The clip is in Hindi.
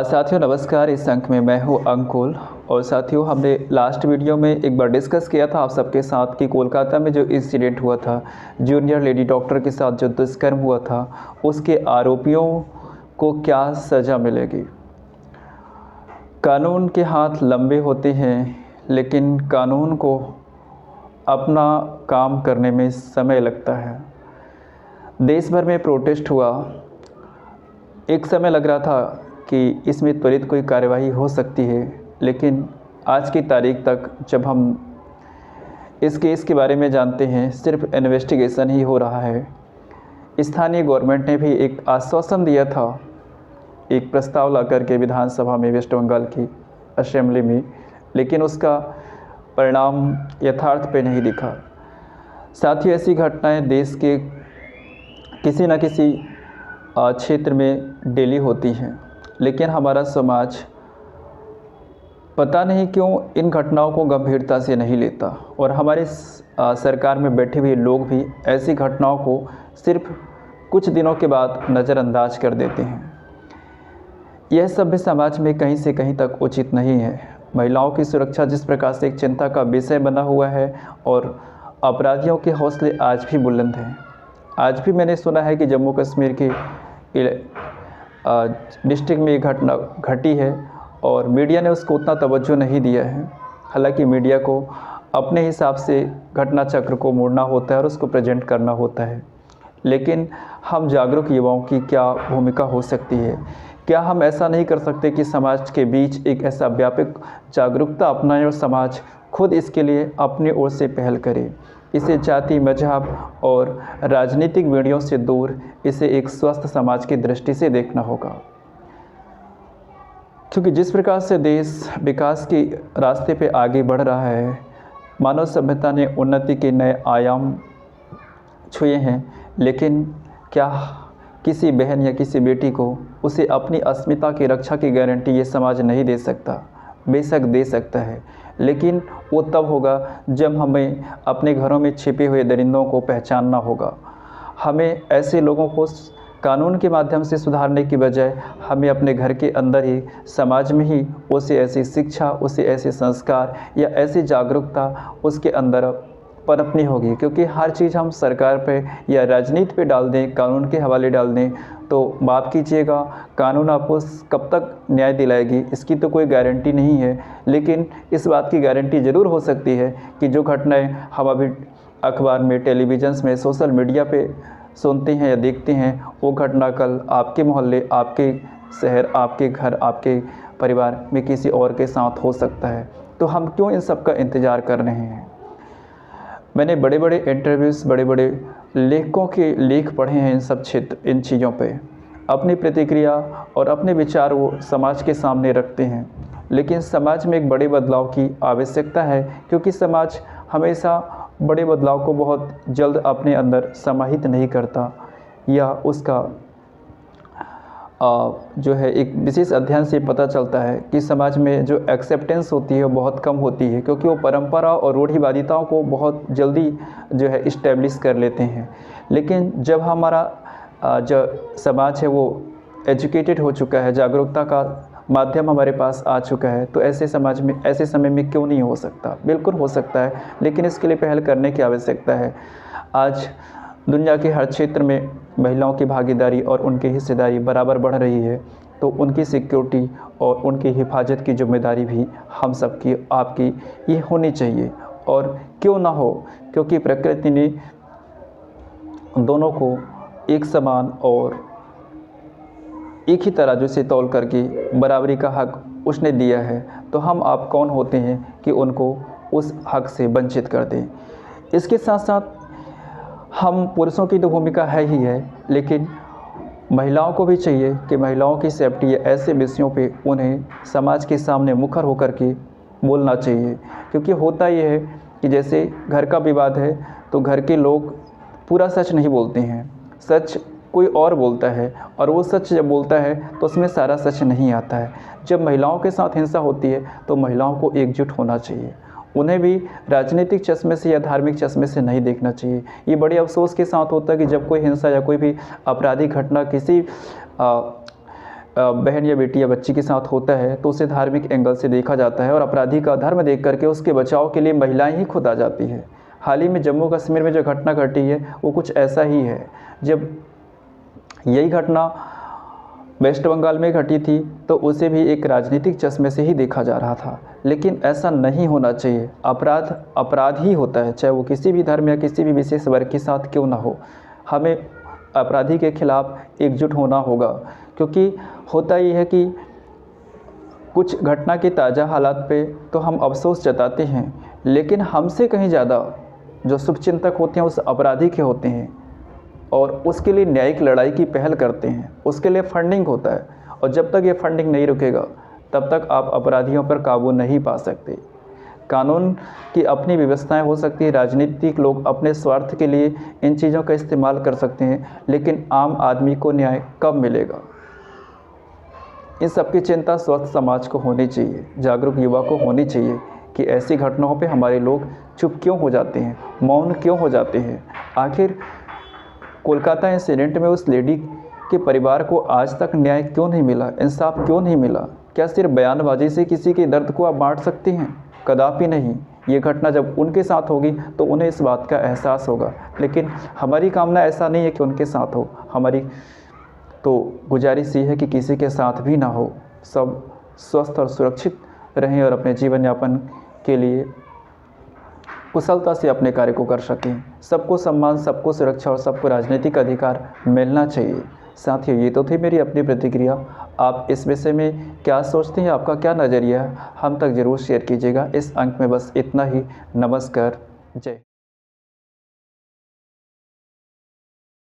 साथियों नमस्कार। इस अंक में मैं हूं अंकुल। और साथियों हमने लास्ट वीडियो में एक बार डिस्कस किया था आप सबके साथ कि कोलकाता में जो इंसिडेंट हुआ था, जूनियर लेडी डॉक्टर के साथ जो दुष्कर्म हुआ था, उसके आरोपियों को क्या सज़ा मिलेगी। कानून के हाथ लंबे होते हैं, लेकिन कानून को अपना काम करने में समय लगता है। देश भर में प्रोटेस्ट हुआ। एक समय लग रहा था कि इसमें त्वरित कोई कार्यवाही हो सकती है, लेकिन आज की तारीख तक जब हम इस केस के बारे में जानते हैं, सिर्फ इन्वेस्टिगेशन ही हो रहा है। स्थानीय गवर्नमेंट ने भी एक आश्वासन दिया था, एक प्रस्ताव ला करके विधानसभा में, वेस्ट बंगाल की असेंबली में, लेकिन उसका परिणाम यथार्थ पे नहीं दिखा। साथ ही ऐसी घटनाएं देश के किसी न किसी क्षेत्र में डेली होती हैं, लेकिन हमारा समाज पता नहीं क्यों इन घटनाओं को गंभीरता से नहीं लेता, और हमारे सरकार में बैठे हुए लोग भी ऐसी घटनाओं को सिर्फ कुछ दिनों के बाद नज़रअंदाज कर देते हैं। यह सभ्य समाज में कहीं से कहीं तक उचित नहीं है। महिलाओं की सुरक्षा जिस प्रकार से एक चिंता का विषय बना हुआ है, और अपराधियों के हौसले आज भी बुलंद हैं। आज भी मैंने सुना है कि जम्मू कश्मीर के डिस्ट्रिक्ट में ये घटना घटी है और मीडिया ने उसको उतना तवज्जो नहीं दिया है। हालांकि मीडिया को अपने हिसाब से घटना चक्र को मोड़ना होता है और उसको प्रेजेंट करना होता है, लेकिन हम जागरूक युवाओं की क्या भूमिका हो सकती है। क्या हम ऐसा नहीं कर सकते कि समाज के बीच एक ऐसा व्यापक जागरूकता अपनाएं और समाज खुद इसके लिए अपनी ओर से पहल करे। इसे जाति, मजहब और राजनीतिक बेड़ियों से दूर इसे एक स्वस्थ समाज की दृष्टि से देखना होगा, क्योंकि जिस प्रकार से देश विकास के रास्ते पे आगे बढ़ रहा है, मानव सभ्यता ने उन्नति के नए आयाम छुए हैं, लेकिन क्या किसी बहन या किसी बेटी को उसे अपनी अस्मिता की रक्षा की गारंटी ये समाज नहीं दे सकता। बेशक दे सकता है, लेकिन वो तब होगा जब हमें अपने घरों में छिपे हुए दरिंदों को पहचानना होगा। हमें ऐसे लोगों को कानून के माध्यम से सुधारने की बजाय हमें अपने घर के अंदर ही, समाज में ही उसे ऐसी शिक्षा, उसे ऐसे संस्कार या ऐसी जागरूकता उसके अंदर पनपनी होगी। क्योंकि हर चीज़ हम सरकार पे या राजनीति पे डाल दें, कानून के हवाले डाल दें, तो माफ़ कीजिएगा, कानून आपको कब तक न्याय दिलाएगी इसकी तो कोई गारंटी नहीं है। लेकिन इस बात की गारंटी ज़रूर हो सकती है कि जो घटनाएं हम अभी अखबार में, टेलीविज़न्स में, सोशल मीडिया पे सुनते हैं या देखते हैं, वो घटना कल आपके मोहल्ले, आपके शहर, आपके घर, आपके परिवार में किसी और के साथ हो सकता है। तो हम क्यों इन सब का इंतज़ार कर रहे हैं। मैंने बड़े बड़े इंटरव्यूज़, बड़े बड़े लेखकों के लेख पढ़े हैं इन चीज़ों पे। अपनी प्रतिक्रिया और अपने विचार वो समाज के सामने रखते हैं, लेकिन समाज में एक बड़े बदलाव की आवश्यकता है, क्योंकि समाज हमेशा बड़े बदलाव को बहुत जल्द अपने अंदर समाहित नहीं करता, या उसका जो है एक विशेष अध्ययन से पता चलता है कि समाज में जो एक्सेप्टेंस होती है वो बहुत कम होती है, क्योंकि वो परंपरा और रूढ़िवादिताओं को बहुत जल्दी जो है इस्टेब्लिश कर लेते हैं। लेकिन जब हमारा जो समाज है वो एजुकेटेड हो चुका है, जागरूकता का माध्यम हमारे पास आ चुका है, तो ऐसे समाज में, ऐसे समय में क्यों नहीं हो सकता। बिल्कुल हो सकता है, लेकिन इसके लिए पहल करने की आवश्यकता है। आज दुनिया के हर क्षेत्र में महिलाओं की भागीदारी और उनकी हिस्सेदारी बराबर बढ़ रही है, तो उनकी सिक्योरिटी और उनकी हिफाजत की जिम्मेदारी भी हम सबकी, आपकी ये होनी चाहिए। और क्यों ना हो, क्योंकि प्रकृति ने दोनों को एक समान और एक ही तरह जैसे तौल करके बराबरी का हक उसने दिया है, तो हम आप कौन होते हैं कि उनको उस हक से वंचित कर दें। इसके साथ साथ हम पुरुषों की तो भूमिका है ही है, लेकिन महिलाओं को भी चाहिए कि महिलाओं की सेफ्टी या ऐसे विषयों पे उन्हें समाज के सामने मुखर होकर के बोलना चाहिए। क्योंकि होता ये है कि जैसे घर का विवाद है, तो घर के लोग पूरा सच नहीं बोलते हैं, सच कोई और बोलता है, और वो सच जब बोलता है तो उसमें सारा सच नहीं आता है। जब महिलाओं के साथ हिंसा होती है तो महिलाओं को एकजुट होना चाहिए, उन्हें भी राजनीतिक चश्मे से या धार्मिक चश्मे से नहीं देखना चाहिए। ये बड़े अफसोस के साथ होता है कि जब कोई हिंसा या कोई भी आपराधिक घटना किसी बहन या बेटी या बच्ची के साथ होता है तो उसे धार्मिक एंगल से देखा जाता है और अपराधी का धर्म देख करके उसके बचाव के लिए महिलाएं ही खुद आ जाती है। हाल ही में जम्मू कश्मीर में जो घटना घटी है वो कुछ ऐसा ही है। जब यही घटना वेस्ट बंगाल में घटी थी तो उसे भी एक राजनीतिक चश्मे से ही देखा जा रहा था, लेकिन ऐसा नहीं होना चाहिए। अपराध अपराध ही होता है, चाहे वो किसी भी धर्म या किसी भी विशेष वर्ग के साथ क्यों ना हो। हमें अपराधी के खिलाफ एकजुट होना होगा, क्योंकि होता ये है कि कुछ घटना के ताज़ा हालात पे तो हम अफसोस जताते हैं, लेकिन हमसे कहीं ज़्यादा जो शुभचिंतक होते हैं उस अपराधी के होते हैं और उसके लिए न्यायिक लड़ाई की पहल करते हैं। उसके लिए फंडिंग होता है और जब तक ये फंडिंग नहीं रुकेगा तब तक आप अपराधियों पर काबू नहीं पा सकते। कानून की अपनी व्यवस्थाएं हो सकती है, राजनीतिक लोग अपने स्वार्थ के लिए इन चीज़ों का इस्तेमाल कर सकते हैं, लेकिन आम आदमी को न्याय कब मिलेगा? इन सबकी चिंता स्वस्थ समाज को होनी चाहिए, जागरूक युवा को होनी चाहिए कि ऐसी घटनाओं पे हमारे लोग चुप क्यों हो जाते हैं, मौन क्यों हो जाते हैं। आखिर कोलकाता इंसिडेंट में उस लेडी के परिवार को आज तक न्याय क्यों नहीं मिला, इंसाफ क्यों नहीं मिला? क्या सिर्फ बयानबाजी से किसी के दर्द को आप बांट सकते हैं? कदापि नहीं। ये घटना जब उनके साथ होगी तो उन्हें इस बात का एहसास होगा, लेकिन हमारी कामना ऐसा नहीं है कि उनके साथ हो। हमारी तो गुजारिश ये है कि किसी के साथ भी ना हो, सब स्वस्थ और सुरक्षित रहें और अपने जीवन यापन के लिए कुशलता से अपने कार्य को कर सकें। सबको सम्मान, सबको सुरक्षा और सबको राजनीतिक अधिकार मिलना चाहिए। साथियों, ये तो थी मेरी अपनी प्रतिक्रिया। आप इस विषय में क्या सोचते हैं, आपका क्या नज़रिया है, हम तक ज़रूर शेयर कीजिएगा। इस अंक में बस इतना ही। नमस्कार, जय।